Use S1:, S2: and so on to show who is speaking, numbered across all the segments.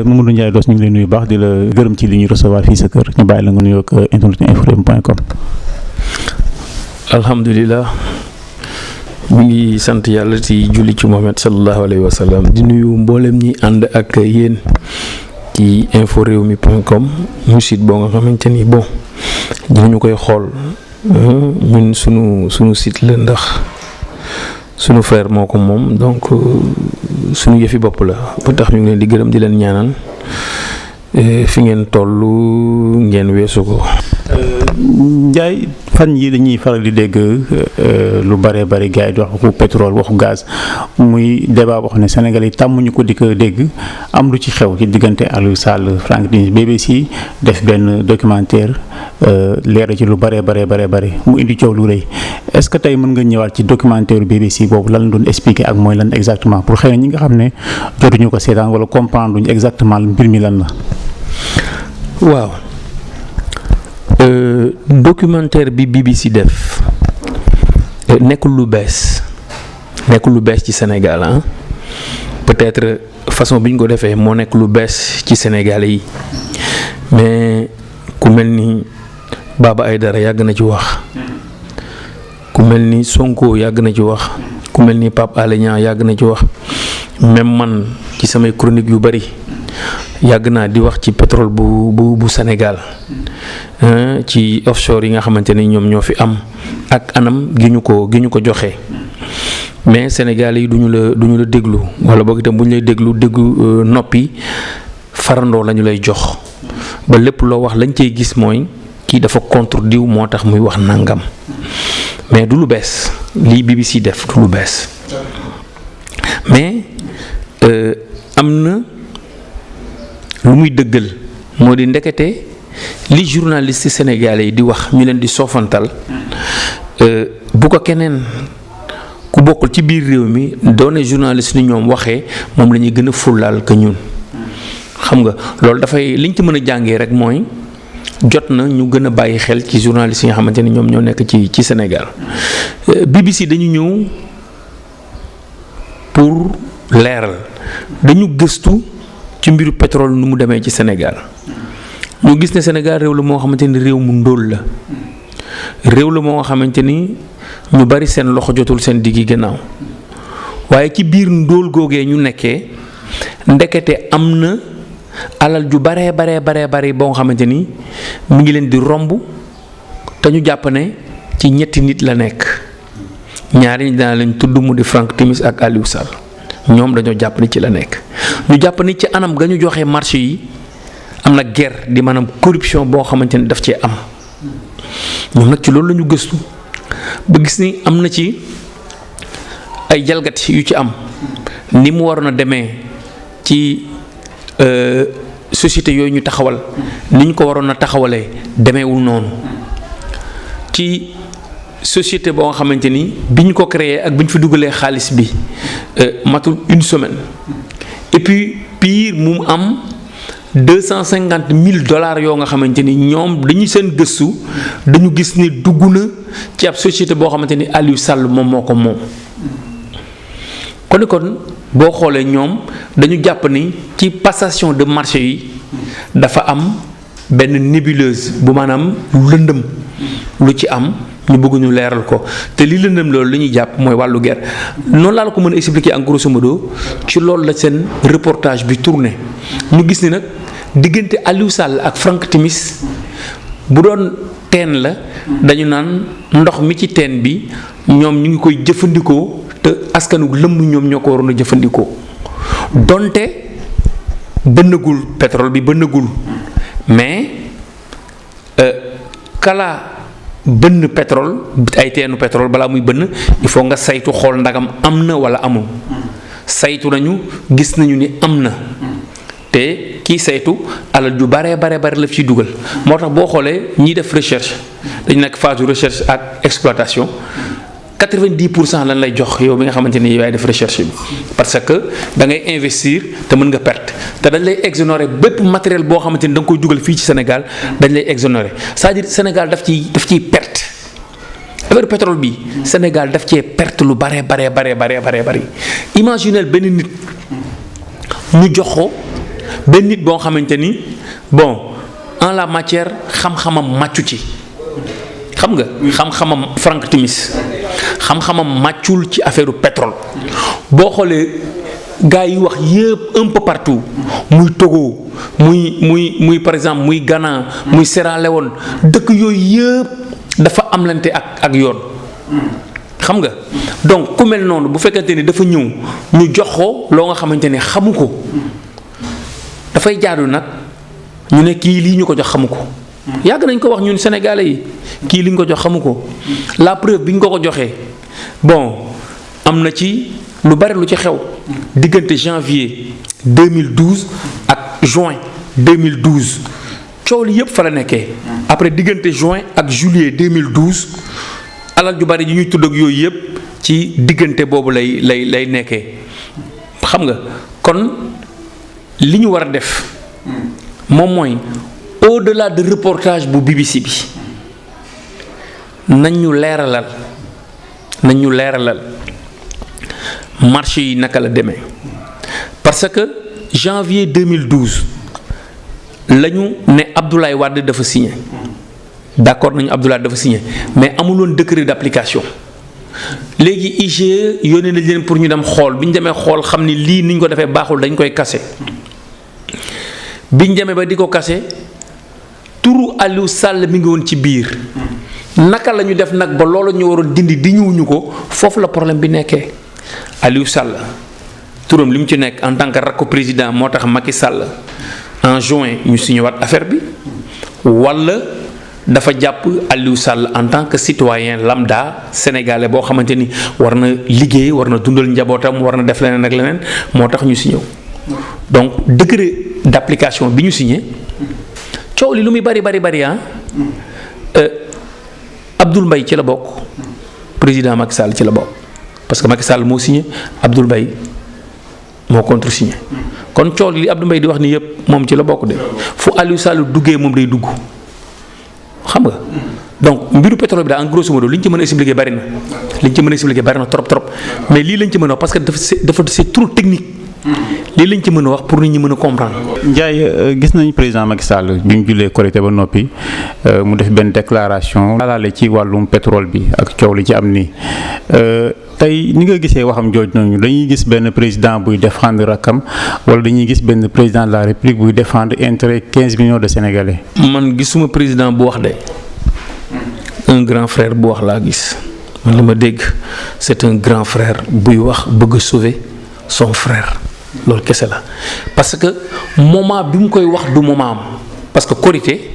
S1: Mamadou Ndiaye Doss ñu ngi lay nuyu baax di la gërëm ci li ñuy recevoir fii sa kër ñu bàyyi la nga nuyoo ak internet inform.com.
S2: alhamdulilah ñu ngi sant yàlla ci julli ci Muhammad sallallahu alayhi wa sallam di nuyu mboolem ñi ànd ak yéen ci inforewmi.com mu site boo nga xamante ni bon dinañu koy xool ñun sunu site la ndax sunu frère moo ko moom donc sunu yëfi bopp la ba tax ñu ngi leen di gërëm di leen ñaanal fi ngeen toll ngeen weesu ko.
S1: Ndiaye fan yi dañuy faral di dégg lu bare bari gars yi di wax waxu pétrole waxu gaz muy débat boo xam ne Sénégal yi tàmmuñu ko di ko dégg am lu ci xew ci diggante Aliou Sall Frank Timis BBC def benn documentaire leer ci lu bare mu indi coow lu rëy est-ce que tey mën nga ñëwaat ci documentaire BBC boobu lan la doon expliquer ak mooy lan exactement pour xëy na ñi nga xam ne jotuñu ko seetaan wala comprendre luñu exactement mbir mi lan la.
S2: waaw. Documentaire bi BBC def nekkul lu bees ci Sénégal ah peut-être façon bi ñu ko defee moo nekk lu bees ci Sénégal yi mais ku mel ni Baba Aïdara yàgg na ci wax ku mel ni Sonko yàgg na ci wax ku mel ni Pape Alé Niang yàgg na ci wax même man ci samay chronique yu bari yàgg naa di wax ci pétrole bu Sénégal ci offshore yi nga xamante ni ñoom ñoo fi am ak anam gi ñu ko joxe mais Sénégal yi duñu la déglu wala boog itam bu ñu lay déglu noppi farandoo la ñu lay jox ba lépp loo wax lañ cey gis mooy kii dafa contre diw moo tax muy wax nangam mais du lu bees lii BBC def du lu bees mais am na lu muy dëggal moo di ndekete li journaliste sénégalais yi di wax ñu leen di soofantal bu ko keneen ku bokkul ci biir réew mi doone journaliste ni ñoom waxee moom la ñuy gën a fullaal que ñun xam nga loolu dafay liñ ci mën a jàngee rek mooy jot na ñu gën a bàyyi xel ci journaliste yi nga xamante ni ñoom ñoo nekk ci Sénégal BBC dañu ñëw pour leeral dañu gëstu ci mbiru pétrole nu mu demee ci Sénégal ñu gis ne Sénégal réew la moo xamante ni réew mu ndóol la réew la moo xamante ni ñu bari seen loxo jotul seen diggi gannaaw waaye ci biir ndóol googee ñu nekkee ndekete am na alal ju baree boo nga xamante ni mu ngi leen di romb te ñu jàpp ne ci ñetti nit la nekk ñaari ñi dana leen tudd mu di Frank Timis ak Aliou Sall ñoom dañoo jàpp ni ci la nekk ñu jàpp ni ci anam ga ñu joxee marché yi am na guerre di maanaam corruption boo xamante ni daf cee am ñoom nag ci loolu la ñu gëstu ba gis ni am na ci ay jalgati yu ci am ni mu waroon a demee ci société yooyu ñu taxawal ni ñu ko waroon a taxawalee demeewul noonu ci société boo nga xamante ni bi ñu ko créé ak bi ñu fi dugalee xaalis bi matul une semaine et puis pire mu am $250,000 yoo nga xamante ni ñoom dañuy seen gëstu dañu gis ni dugg na ci ab société boo xamante ni Aliou Sall moom moo ko moom kon boo xoolee ñoom dañu jàpp ni ci passation de marché yi dafa am benn nébuleuse bu maanaam lëndëm lu ci am ñu bëgg ñu leeral ko te li lëndëm loolu li ñuy jàpp mooy wàllu guerre noonu laa la ko mën a expliquer en grosso modo ci loolu la seen reportage bi tourné ñu gis ni nag diggante Aliou Sall ak Frank Timis bu doon teen la dañu naan ndox mi ci teen bi ñoom ñu ngi koy jëfandikoo te askanu lëmm ñoom ñoo ko waroon a jëfandikoo donte bënnagul pétrole bi bënnagul mais kala bënn pétrole ay teenu pétrole balaa muy bënn il faut nga saytu xool ndagam am na wala amul saytu nañu gis nañu ni am na te kii saytu alal ju bare la fi dugal moo tax boo xoolee ñiy def recherche dañu nekk phase de recherche ak exploitation 90% lan lay jox yow bi nga xamante ni yaay def recherche bi parce que da ngay investir te mën nga perte te dañ lay exonérer bépp matériel boo xamante ni da nga koy dugal fii ci Sénégal dañ lay exonérer c'est-à-dire Sénégal daf ciy perte affaire pétrole bi Sénégal daf cee perte lu bare. Imaginez benn nit ñu jox ko benn nit boo xamante ni bon en la matière xam-xamam màccu ci xam nga xam-xamam Franck Timis xam-xamam màccul ci affaire pétrole boo xoolee gars yi wax yëpp un peu partout muy Togo muy par exemple muy Ghana muy Sierra Leone dëkk yooyu yëpp dafa amlante ak yoon xam nga donc ku mel noonu bu fekkente ni dafa ñëw ñu jox ko loo nga xamante ne xamu ko dafay jaadu nag ñu ne kii lii ñu ko jox xamu ko yàgg nañ ko wax ñun sénégalais yi kii li ñu ko jox xamu ko la preuve bi ñu ko joxee bon am na ci lu bari lu ci xew diggante janvier 2012 ak juin 2012 coow li yëpp fa la nekkee après diggante juin ak juillet 2012 alal ju bari yi ñuy tudd ak yooyu yëpp ci diggante boobu lay nekkee xam nga kon li ñu war a def moom mooy au-delà de reportage bu BBC bi nañ ñu leeralal marché yi naka la demee parce que janvier 2012 la ñu ne Abdoulaye Wade dafa signé d'accord nañu Abdoulaye dafa signé mais amuloon décret d'application léegi IGE yónnee nañ leen pour ñu dem xool bi ñu demee xool xam ni lii ni ñu ko defee baaxul dañ koy kase bi ñu demee ba di ko kase turu Aliou Sall mi ngi woon ci biir naka la ñu def nag ba loolu ñu waroon dindi di ñëwuñu ko foofu la problème bi nekkee Aliou Sall turam li mu ci nekk en tant que rakku président moo tax Macky Sall en juin ñu signé waat affaire bi walla dafa jàpp Aliou Sall en tant que citoyen lambda sénégalais boo xamante ni war na liggéey war na dundal njabootam war na def leneen ak leneen moo tax ñu signé donc décret d'application bi ñu signé coow li lu muy bari Abdoul Mbaye ci la bokk président Macky Sall ci la bokk parce que Macky Sall moo signé Abdoul Mbaye moo contresigné kon coow li Abdoul Mbaye di wax ni yëpp moom ci la bokk de fu Aliou Sall duggee moom day dugg xam nga donc mbiru pétrole bi daal en grosso modo li ñu ci mën a expliquer bari na trop mais lii lañ ci mën a wax parce que dafa c'est trop technique lii lañ ci mën a wax pour nit ñi mën a comprendre.
S1: Ndiaye gis nañu président Macky Sall bi ñu jullee Korité ba noppi mu def benn déclaration laalaale ci wàllum pétrole bi ak coow li ci am nii tey ni nga gisee waxam jooj nañu dañuy gis benn président buy défendre rakam wala dañuy gis benn président de la République buy défendre intérêt 15 millions de Sénégalais.
S2: man gisuma président bu wax de un grand frère bu wax laa gis man li ma dégg c'est un grand frère buy wax bëgg a sauver son frère. loolu kese la parce que moment bi mu koy wax du moment am parce que Korité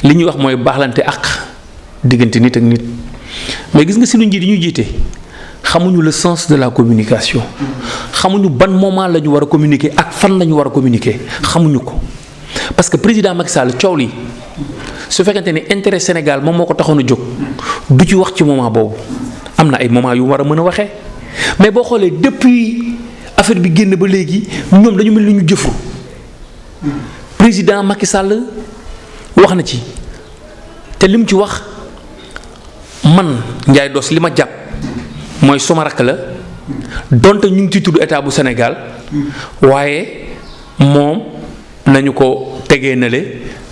S2: li ñuy wax mooy baaxlante ak diggante nit ak nit mais gis nga si lu njiit yi ñu jiite xamuñu le sens de la communication xamuñu ban moment la ñu war a communiquer ak fan la ñu war a communiquer xamuñu ko parce que président Macky Sall coow li su fekkente ni intérêt Sénégal moom moo ko taxoon a jóg du ci wax ci moment boobu am na ay moment yu war a mën a waxee mais boo xoolee depuis affaire bi génn ba léegi ñoom dañu mel ni ñu jëfu président Macky Sall wax na ci te li mu ci wax man Ndiaye Doss li ma jàpp mooy sama rakk la donte ñu ngi ci tudd état bu Sénégal waaye moom nañu ko tegee nale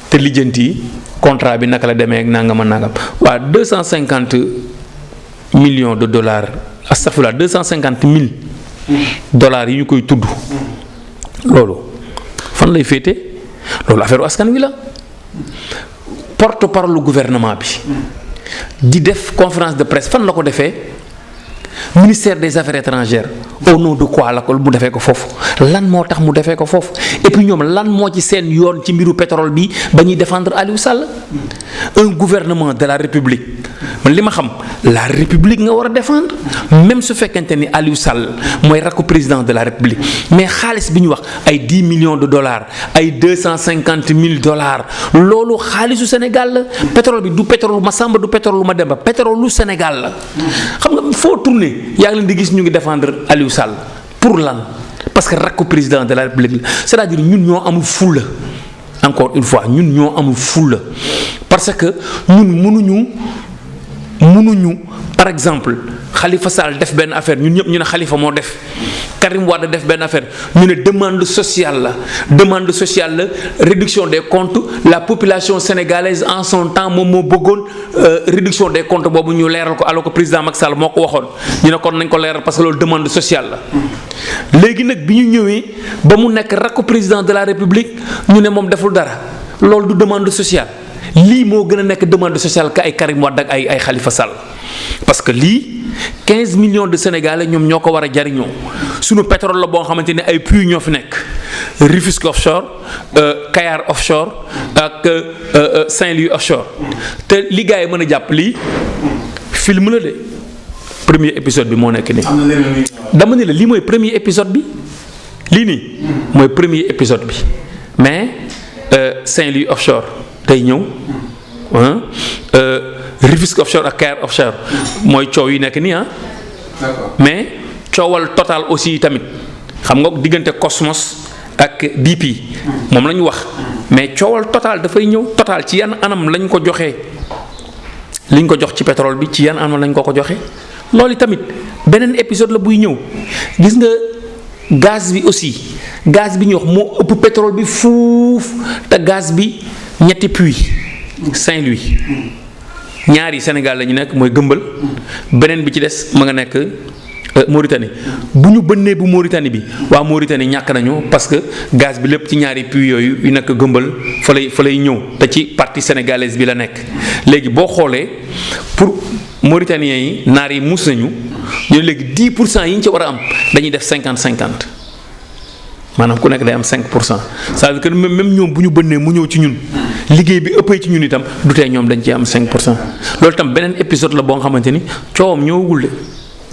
S2: te lijjanti contrat bi naka la demee ak nangam ak nangam waa 250 millions de dollars astafurlah 250 000 dollars yi ñu koy tudd loolu fan lay féete loolu affaire askan wi la porte-parole gouvernement bi di def conférence de presse fan la ko defee ministère des affaires étrangères au nom de quoi la ko mu defee ko foofu lan moo tax mu defee ko foofu et puis ñoom lan moo ci seen yoon ci mbiru pétrole bi ba ñuy défendre Aliou Sall un gouvernement de la République man li ma xam la République nga war a défendre même su fekkente ni Aliou Sall mooy rakku président de la République mais xaalis bi ñu wax ay 10 millions de dollars ay 250 000 dollars loolu xaalisu Sénégal la pétrole bi du pétrole ma Samba du pétrole ma Demba pétrole lu Sénégal la xam nga foo tourner yaa ngi leen di gis ñu ngi défendre Aliou Sall pour lan parce que rakku président de la République la c'est-à-dire ñun ñoo amul fulla encore une fois ñun ñoo amul fulla parce que ñun mënuñu mënuñu par exemple Khalifa Sall def benn affaire ñun ñëpp ñu ne Khalifa moo def Karim Wade def benn affaire ñu ne demande sociale la réduction des comptes la population sénégalaise en son temps moom moo bëggoon réduction des comptes boobu ñu leeral ko alors que président Macky Sall moo ko waxoon ñu ne kon nañ ko leeral parce que loolu demande sociale la. léegi nag bi ñu ñëwee ba mu nekk rakku président de la république ñu ne moom deful dara loolu du demande sociale lii moo gën a nekk demande sociale que ay Karim Wade ak ay Khalifa Sall parce que lii 15 millions de Sénégalais ñoom ñoo ko war a jariñoo sunu pétrole la boo xamante ne ay puits ñoo fi nekk Rufisque offshore Kayar offshore ak Saint-Louis offshore te li gars yi mën a jàpp lii film la de premier épisode bi moo nekk nii. dama ne la lii mooy premier épisode bi lii nii mooy premier épisode bi mais Saint-Louis offshore tey ñëw Rufisque offshore ak Kayar offshore mooy coow yi nekk nii mais coowal Total aussi tamit xam nga diggante Cosmos ak BP moom la ñu wax mais coowal Total dafay ñëw Total ci yan anam lañ ko joxee liñ ko jox ci pétrole bi ci yan anam lañ ko joxee loolu tamit beneen épisode la buy ñëw gis nga gaz bi aussi gaz bi ñu wax moo ëpp pétrole bi fuuf te gaz bi ñetti puits Saint-Louis ñaari Sénégal la ñu nekk mooy Gëmbal beneen bi ci des ma nga nekk Mauritanie bu ñu bënnee bu Mauritanie bi waa Mauritanie ñàkk nañu parce que gaz bi lépp ci ñaari puits yooyu yu nekk Gëmbal fa lay ñëw te ci partie sénégalaise bi la nekk léegi boo xoolee pour Mauritaniens yi naar yi mus nañu ñu léegi 10% yi ñu ci war a am dañuy def 50-50 maanaam ku nekk day am 5% ça veut dire que même ñoom bu ñu bënnee mu ñëw ci ñun liggéey bi ëppee ci ñun itam du tee ñoom dañ ci am 5% loolu itam beneen épisode la boo nga xamante ni coowam ñëwagul de.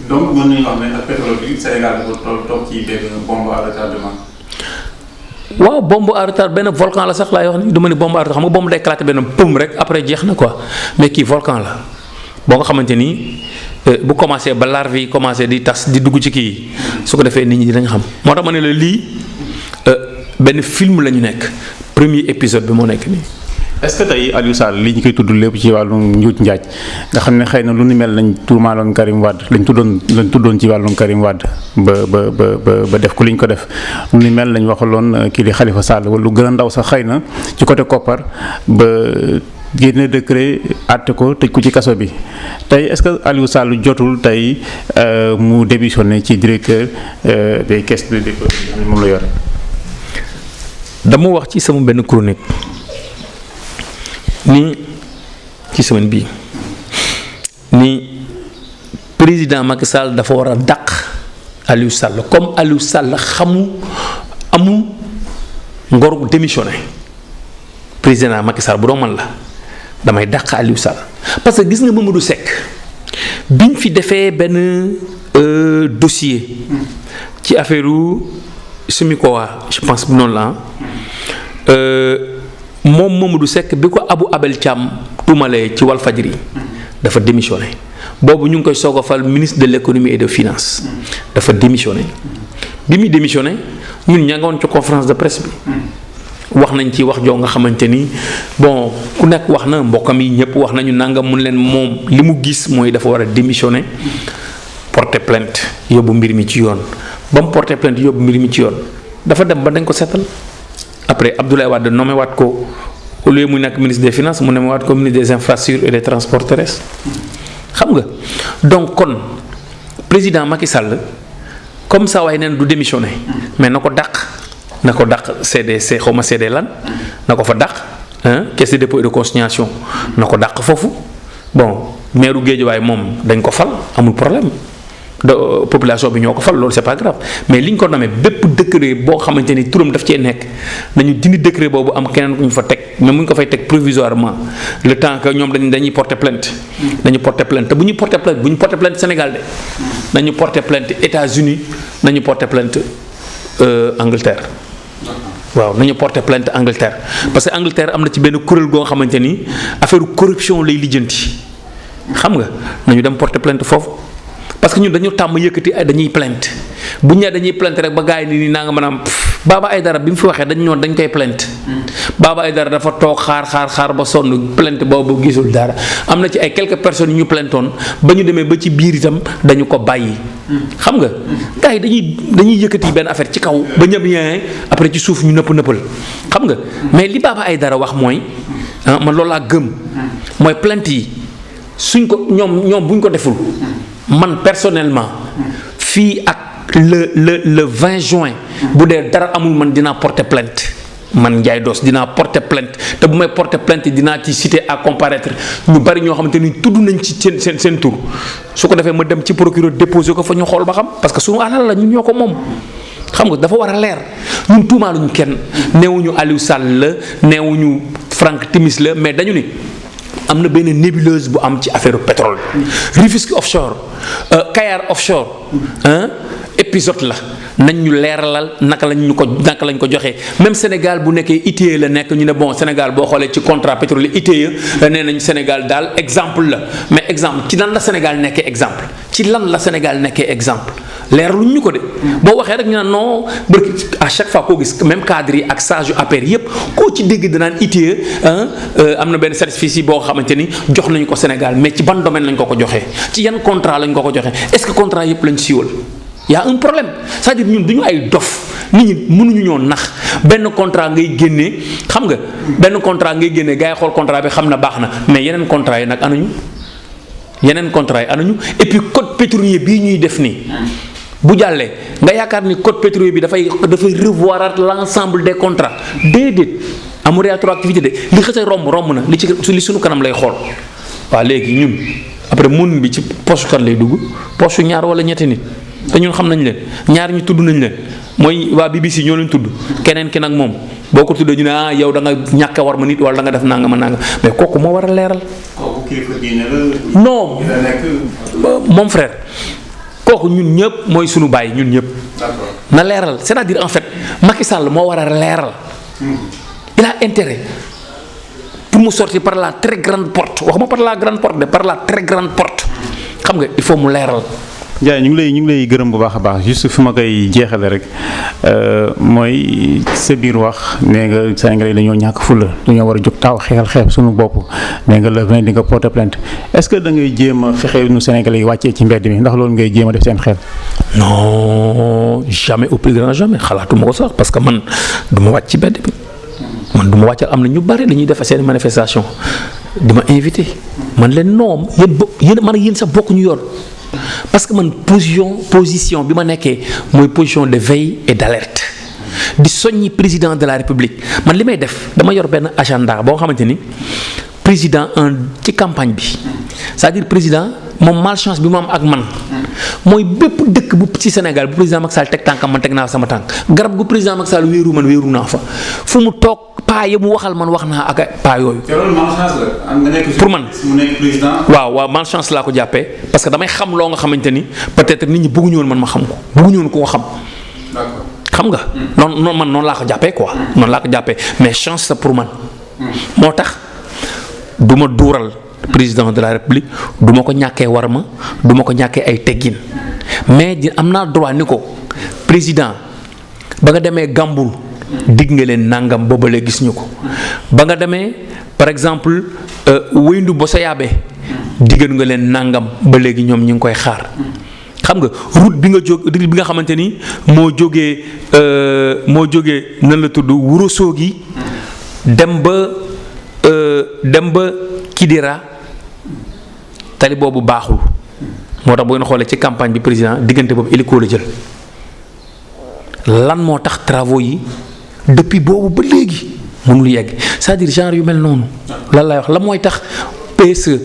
S1: donc mën nañu wax ne ak pétrole bi Sénégal dafa toog ci benn bombe à retardement.
S2: waaw bombe à retard benn volcan la sax laay wax ni du ma ni bombe à retard xam nga bombe day éclaté benn pëm rek après jeex na quoi mais kii volcan la boo nga xamante ni bu commencé ba larve yi commencé di tas di dugg ci kii yi su ko defee nit ñi dinañ xam moo tax ma ne la lii benn film la ñu nekk premier épisode bi moo nekk nii.
S1: est-ce que tey Aliou Sall li ñu koy tudd lépp ci wàllum njuuj njaaj nga xam ne xëy na lu ni mel lañ tuumaaloon Karim Wade lañ tuddoon ci wàllum Karim Wade ba def ko li ñu ko def lu ni mel lañ waxaloon kii di Khalifa Sall wala lu gën a ndaw sax xëy na ci côté koppar ba génne décret àtte ko tëj ko ci kaso bi tey est-ce que Aliou Sall jotul tey mu démissionné ci directeur des caisses de dépôt moom la yore.
S2: dama wax ci sama benn chronique. ni ci semaine bii ni président Macky Sall dafa war a dàq Aliou Sall comme Aliou Sall amul ngor démissionné président Macky Sall bu doon man la damay dàq Aliou Sall parce que gis nga Mamadou Seck biñ fi defee benn dossier ci affaire Sumikowa je pense bu noonu la moom Mamadou Seck bi ko Abou Abel Thiam tuumalee ci Walfadjri dafa démissionné boobu ñu ngi koy soog a fal ministre de l'économie et des finances dafa démissionné bi muy démissionné ñun ña nga woon ci conférence de presse bi wax nañ ci wax joo nga xamante ni bon ku nekk wax na mbokkam yi ñëpp wax nañu nanga mun leen moom li mu gis mooy dafa war a démissionné porter plainte yóbbu mbir mi ci yoon ba mu porter plainte yóbbu mbir mi ci yoon dafa dem ba dañ ko seetal après Abdoulaye Wade nommé waat ko au lieu mu nekk ministre des finances mu nommé waat ko ministre des infrastructures et des transports terrestres xam nga donc kon président Macky Sall comme ça waaye neen du démissionné mais na ko dàq CDC xaw ma CD lan na ko fa dàq caisse de dépôt et de consignation na ko dàq foofu bon maire Guédiawaye moom dañ ko fal amul problème de population bi ñoo ko fal loolu c'est pas grave mais li ñu ko nommé bépp décret boo xamante ni turam daf cee nekk nañu dindi décret boobu am keneen ku ñu fa teg même bu ñu ko fay teg provisoirement le temps que ñoom dañuy porter plainte. dañu porter plainte te bu ñu porter plainte Sénégal de nañu porter plainte États-Unis nañu porter plainte Angleterre. waaw nañu porter plainte Angleterre parce que Angleterre am na ci benn kuréel goo xamante ni affaire corruption lay lijjanti xam nga nañu dem porter plainte foofu. parce que ñun dañu tàmm yëkkati ay dañuy plainte bu ñu nee dañuy plainte rek ba gars yi nii naa nga mën a am Baba Aïdara bi mu fi waxee dañ ñoon dañ koy plainte Baba Aïdara dafa toog xaar ba sonn plainte boobu gisul dara am na ci ay quelques personnes yu ñu plaintoon ba ñu demee ba ci biir itam dañu ko bàyyi. xam nga gars yi dañuy yëkkati benn affaire ci kaw ba ñëpp yee après ci suuf ñu nëppal xam nga mais li Baba Aïdara wax mooy man loolu laa gëm mooy plainte yi suñ ko ñoom buñ ko deful man personnellement fii ak le 20 juin bu dee dara amul man dinaa porter plainte man Ndiaye Doss dinaa porter plainte te bu may porter plainte dinaa ci citer à comparaître ñu bari ñoo xamante ni tudd nañ ci seen tur su ko defee ma dem ci procureur déposer ko fa ñu xool ba xam parce que suñu alal la ñun ñoo ko moom. xam nga dafa war a leer ñun tuumaaluñu kenn neewuñu Aliou Sall la neewuñu Franck Timis la mais dañu ni am na benn nébuleuse bu am ci affaire pétrole Rufisque offshore Kayar offshore épisode la nañ ñu leeralal naka lañ ko joxee même Sénégal bu nekkee ITIE la nekk ñu ne bon Sénégal boo xoolee ci contrat pétrolier ITIE nee nañ Sénégal daal exemple la mais exemple ci lan la Sénégal nekkee exemple leeraluñ ñu ko de boo waxee rek ñu naan non bërki à chaque fois koo gis même cadre yi ak sage yu APR yépp koo ci dégg danaan ITIE am na benn certificat boo xamante ni jox nañu ko Sénégal mais ci ban domaine lañ ko joxee ci yan contrat lañ ko joxee est-ce que contrat yépp lañ siiwal y a un problème c'est-à-dire ñun duñu ay dof nit ñi mënuñu ñoo nax benn contrat ngay génnee xam nga benn contrat ngay génnee gars yi xool contrat bi xam na baax na mais yeneen contrat yi nag anañu et puis code pétrolier bii ñuy def nii bu jàllee nga yaakaar ni code pétrolier bi dafay revoir l'ensemble des contrats déedéet amul rétroactivité de li xësee romb na li suñu kanam lay xool waaw léegi ñun après mun bi ci poche kat lay dugg poche ñaar wala ñetti nit te ñun xam nañ leen ñaar ñu tudd nañ leen mooy waa BBC ñoo leen tudd keneen ki nag moom boo ko tuddee ñu ne yow da nga ñàkk a war ma nit wala da nga def nangam mais kooku moo war a leeral.
S1: kooku kilifa diine la.
S2: non mon frère kooku ñun ñëpp mooy sunu baay ñun ñëpp.
S1: d'accord
S2: na leeral c'est-à-dire en fait Macky Sall moo war a leeral. il a intérêt pour mu sortir par la très grande porte waxuma par la grande porte de par la très grande porte xam nga il faut mu leeral.
S1: Ndiaye ñu ngi lay gërëm bu baax a baax juste fi ma koy jeexale rek mooy sa biir wax nee nga Sénégalais yi dañoo ñàkk fulla dañoo war a jóg taw xeeb suñu bopp nee nga le 20 di nga porter plainte est-ce que da ngay jéem a fexe nu Sénégalais yi wàccee ci mbedd mi ndax loolu ngay jéem a def seen xel.
S2: non jamais au plus grand jamais xalaatuma ko sax parce que man du ma wàcc ci mbedd bi man du ma wàccal am na ñu bari dañuy def seen manifestation di ma invité man leen non yéen man ak yéen sax bokk ñu yoon. parce que man position bi ma nekkee mooy position de veille et d'alerte di soññi président de la république man li may def dama yor benn agenda boo xamante ni président ci campagne bi c'est-à-dire président moom malchance bi mu am ak man mooy bépp dëkk bu ci Sénégal bu président Macky Sall teg tànkam man teg naa sama tànk garab gu président Macky Sall wéeru naa fa fu mu toog paa yi mu waxal man wax naa ak paa yooyu.
S1: te loolu malchance la nga nekk
S2: pour man
S1: mu nekk président.
S2: waaw malchance laa ko jàppee parce que damay xam loo nga xamante ni peut-être nit ñi bëgguñu woon man ma xam ko bëgguñu woon koo xam.
S1: d'accord
S2: xam nga. noonu laa ko jàppee quoi. noonu laa ko jàppee mais chance la pour man. moo tax du ma duural président de la république du ma ko ñàkkee war ma du ma ko ñàkkee ay teggin mais am naa droit ni ko président ba nga demee Gamboul. digg nga leen nangam boobale gis ñu ko ba nga demee par exemple Wéyndu Bosoyaabe diggan nga leen nangam ba léegi ñoom ñu ngi koy xaar xam nga route bi nga xamante ni moo jógee nan la tudd Ourossogui dem ba Kidira tali boobu baaxul moo tax boo ngeen xoolee ci campagne bi président diggante boobu hélico la jël lan moo tax travaux yi depuis boobu ba léegi mënul yegg c'est-à-dire genre yu mel noonu lan lay wax la mooy tax PSE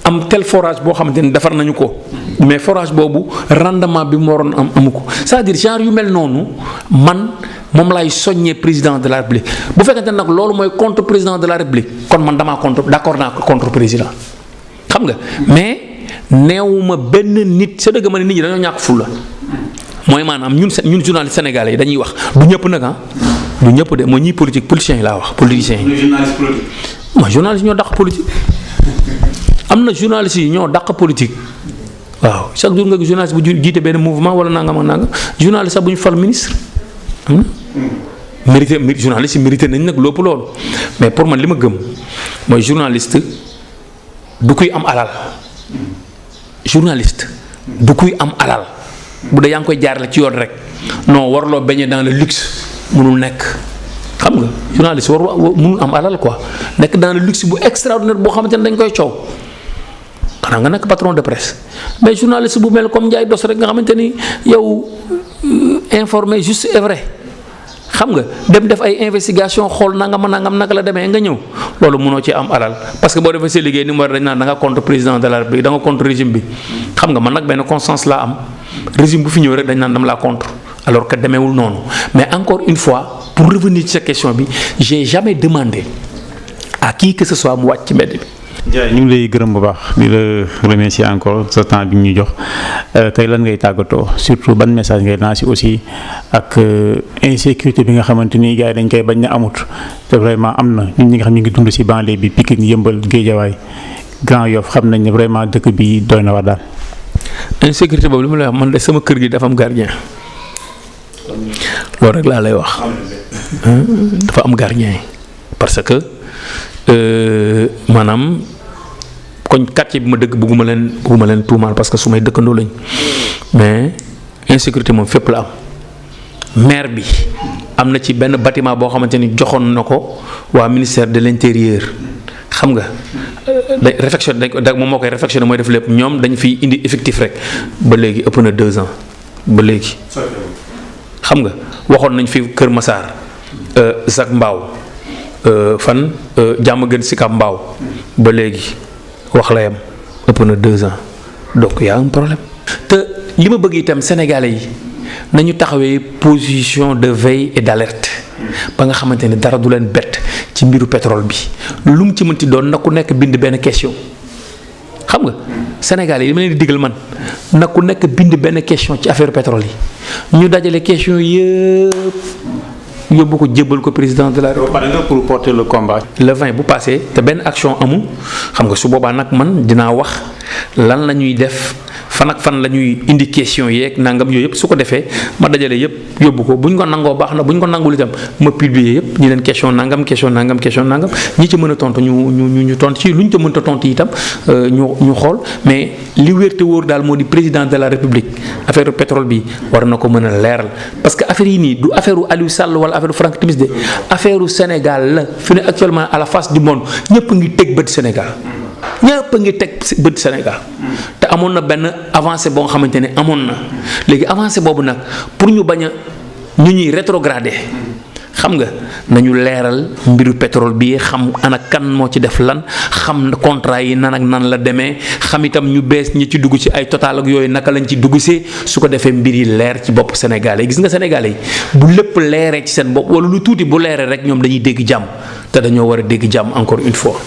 S2: am tel forage boo xamante ni defar nañu ko mais forage boobu rendement bi mu waroon am amu ko c'est-à-dire genre yu mel noonu man moom lay soññee président de la République bu fekkente nag loolu mooy contre président de la République kon man damaa d'accord naa ko contre président xam nga mais neewuma benn nit sa dëgg ma ne nit ñi dañoo ñàkk fulla mooy maanaam ñun journaliste sénégalais yi dañuy wax du ñëpp nag du ñëpp de mooy ñiy politiciens yi laa wax politiciens yi. mooy journaliste ñoo dàq politique am na journaliste yi ñoo dàq politique waaw chaque jour nga gis journaliste bu jiite benn mouvement wala nangam ak nangam journaliste sax bu ñu fal ministre am na journaliste yi mérité nañ nag lépp loolu mais pour man li ma gëm mooy journaliste du kuy am alal journaliste du kuy am alal bu dee yaa ngi koy jaarale ci yoon rek non warloo baigner dans le luxe mënul nekk xam nga journaliste mënul am alal quoi nekk dans le luxe bu extraordinaire boo xamante ne dañ koy coow xanaa nga nekk patron de presse mais journaliste bu mel comme Ndiaye Dos rek nga xamante ni yow informé juste et vrai xam nga dem def ay investigation xool nangam naka la demee nga ñëw loolu mënoo ci am alal parce que boo defee sa liggéey ni mu war dañ naan da nga contre président de la République da nga contre régime bi xam nga man nag benn conscience laa am régime bu fi ñëw rek dañ naan dama laa contre alors que demeewul noonu mais encore une fois pour revenir ci sa question bi j'ai jamais demandé à qui que ce soit mu wàcc ci mbedd bi.
S1: Ndiaye ñu ngi lay gërëm bu baax di la remercier encore sa temps bi ñu jox tey lan ngay tàggatoo surtout ban message ngay lancé aussi ak insécurité bi nga xamante ni gars yi dañ koy bañ na amut te vraiment am na ñun ñi nga xam ñu ngi dund ci banlieue bi Pikine Yeumbeul Guédiawaye Grand Yoff xam nañ ne vraiment dëkk bi doy na war daal.
S2: insécurité boobu li ma lay wax man de sama kër gi dafa am gardien loolu rek laa lay wax dafa am gardien parce que maanaam. koñ quartier bi ma dëkk bëgguma leen tuumaal parce que su may dëkkandoo lañ mais insécurité moom fépp la am maire bi am na ci benn bâtiment boo xamante ni joxoon na ko waa ministère de l'intérieur xam nga réfectionné moom moo koy réfectionné mooy def lépp ñoom dañ fiy indi effectif rek ba léegi ëpp na 2 ans ba léegi xam nga waxoon nañ fi Kër Massar Zac Mbao fan Diamaguène Sicap Mbao ba léegi wax la yam ëpp na 2 ans donc y a un problème te li ma bëgg itam sénégalais yi nañu taxawee position de veille et d'alerte ba nga xamante ne dara du leen bett ci mbiru pétrole bi lu mu ci mënti doon na ku nekk bind benn question xam nga sénégalais yi li ma leen di digal man na ku nekk bind benn question ci affaire pétrole yi ñu dajale question yëpp yóbbu ko jébbal ko président de la République.
S1: pare nga pour porter le combat.
S2: le 20 bu passé te benn action amul xam nga su boobaa nag man dinaa wax lan la ñuy def fan ak fan la ñuy indi question yeeg nangam yooyu yëpp su ko defee ma dajale yëpp yóbbu ko bu ñu ko nangoo baax na bu ñu ko nangul itam ma publier yëpp ñu leen question nangam ñi ci mën a tontu ñu tontu ci lu ñu ca mënta tontu itam ñu xool mais li wér te wóor daal moo di président de la République affaire pétrole bi war na ko mën a leeral parce que affaire yi nii du affaire Aliou Sall wala affaire Franck Timis de affaire Sénégal la fi ne actuellement à la face du monde ñëpp ngi teg bët Sénégal. ñëpp a ngi teg bët Sénégal te amoon na benn avancée boo nga xamante ne amoon na léegi avancée boobu nag pour ñu bañ a ñu ñuy rétrogradé xam nga nañu leeral mbiru pétrole bi xam ana kan moo ci def lan xam contrat yi nan ak nan la demee xam itam ñu bees ñi ci dugg ci ay total ak yooyu naka lañ ci dugg see su ko defee mbir yi leer ci bopp Sénégalais yi gis nga Sénégalais yi bu lépp leeree ci seen bopp wala lu tuuti bu leeree rek ñoom dañuy dégg jàmm te dañoo war a dégg jàmm encore une fois.